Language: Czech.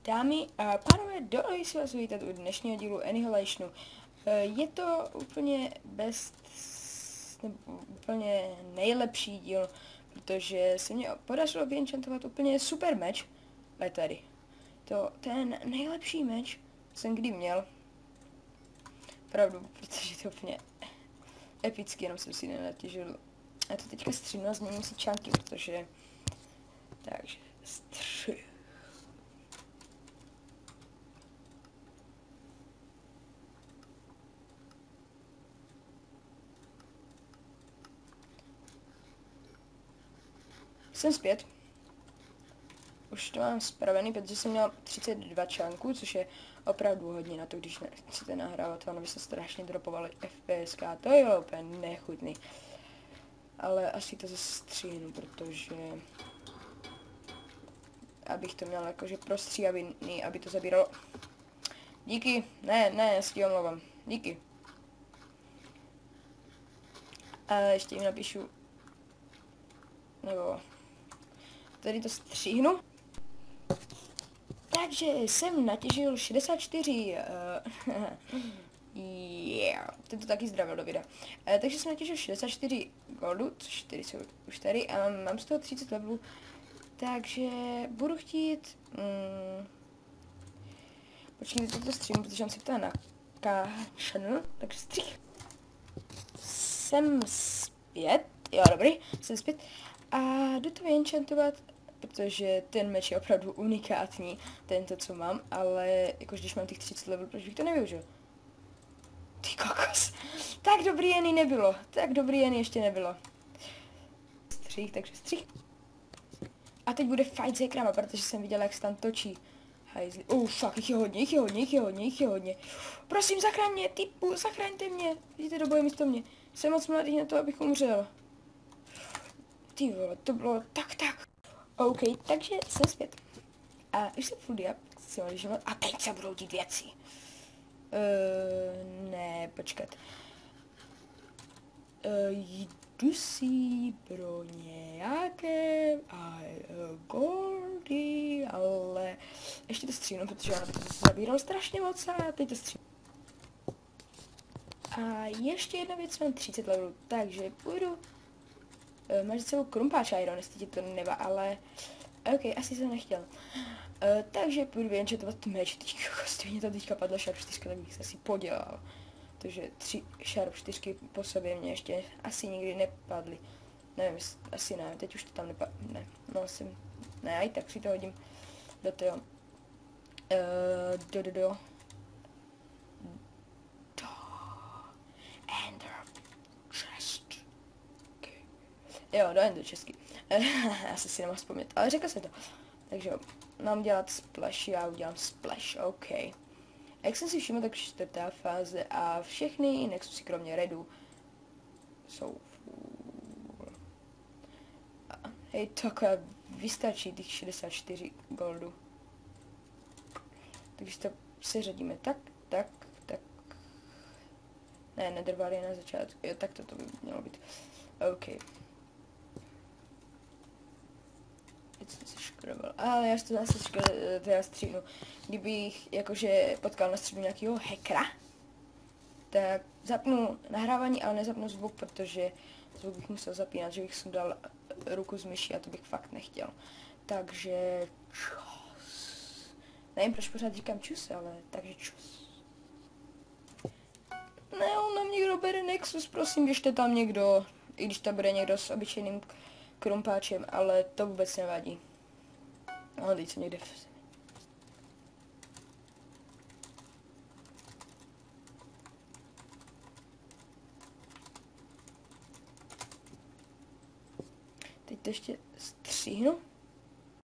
Dámy a pánové, dovolím si vás vítat u dnešního dílu Annihilationu. Je to úplně úplně nejlepší díl, protože se mě podařilo vyenchantovat úplně super meč. Ale tady. Ten nejlepší meč jsem kdy měl. Pravdu, protože to je úplně epický, jenom jsem si nenatěžil. A to teďka stříhnu a změním si čánky, protože... Takže střih. Jsem zpět. Už to mám spravený, protože jsem měl 32 článků, což je opravdu hodně na to, když nechcete nahrávat, ono by se strašně dropovaly FPSK, to je úplně nechutný. Ale asi to zastříhnu, protože... Abych to měl jakože prostříhaný, aby to zabíralo... Díky, ne, já si omlouvám, díky. A ještě jim napíšu... Nebo... Tady to stříhnu. Takže jsem natěžil 64. Yeah. Ten to taky zdravil do videa. Takže jsem natěžil 64 goldu, což 4 jsou už tady a mám z toho 30 levelů. Takže budu chtít... Počkejte, to stříhnu, protože on si ptá na channel, takže střih. Jsem zpět. Jo, dobrý, jsem zpět. A jdu to vyenchantovat, protože ten meč je opravdu unikátní, tento, co mám, ale jakož když mám těch 30 levelů, proč bych to nevyužil? Ty kokos. Tak dobrý Jenny nebylo, tak dobrý Jenny ještě nebylo. Střih, takže střih. A teď bude fight s hekrama, protože jsem viděl, jak se tam točí. Hajzli. Fuck, jich je hodně. Prosím, zachraň mě, typu, zachraňte mě. Jděte do boje místo mě. Jsem moc mladý na to, abych umřel. Ty vole, to bylo tak. OK, takže jsem zpět. A už jsem full up, si mohli žívat. A teď se budou dít věci. Ne, počkat. Jdu si pro nějaké goldy, ale ještě to stříhnu, protože já to zabíral strašně moc a teď to stříhnu. A ještě jedna věc, mám 30 levelů, takže půjdu. Máš za sebou krumpáč Iron, jestli ti to neba, ale... OK, asi jsem nechtěl. Takže půjdu vyenchantovat meč. Stejně tam teďka padla Sharp 4, tak bych se asi podělal. Takže 3 Sharp 4 po sobě mě ještě asi nikdy nepadly. Nevím, asi ne, teď už to tam nepadlo. Ne, no asi... Ne, aj tak si to hodím do toho. Do Ender chest. Okay. Jo, do Ender chestky. Já se si nemohu vzpomnět, ale řekl jsem to. Takže jo, mám dělat splash, já udělám splash, OK. Jak jsem si všiml, tak 4. fáze a všechny nexusy kromě redu jsou full. Hej, takhle vystačí těch 64 goldu. Takže to seřadíme tak. Ne, nedrvali je na začátku, jo, tak to by mělo být. OK. Ale já to zase teda stříhnu. Kdybych jakože potkal na středu nějakého hackera, tak zapnu nahrávání, ale nezapnu zvuk, protože zvuk bych musel zapínat, že bych sundal ruku z myši a to bych fakt nechtěl. Takže čus. Nevím, proč pořád říkám čus, ale takže čus. Ne, on nám někdo bere Nexus, prosím, běžte tam někdo, i když to bude někdo s obyčejným krumpáčem, ale to vůbec nevadí. No, teď jsem někde v zemi. Teď to ještě stříhnu.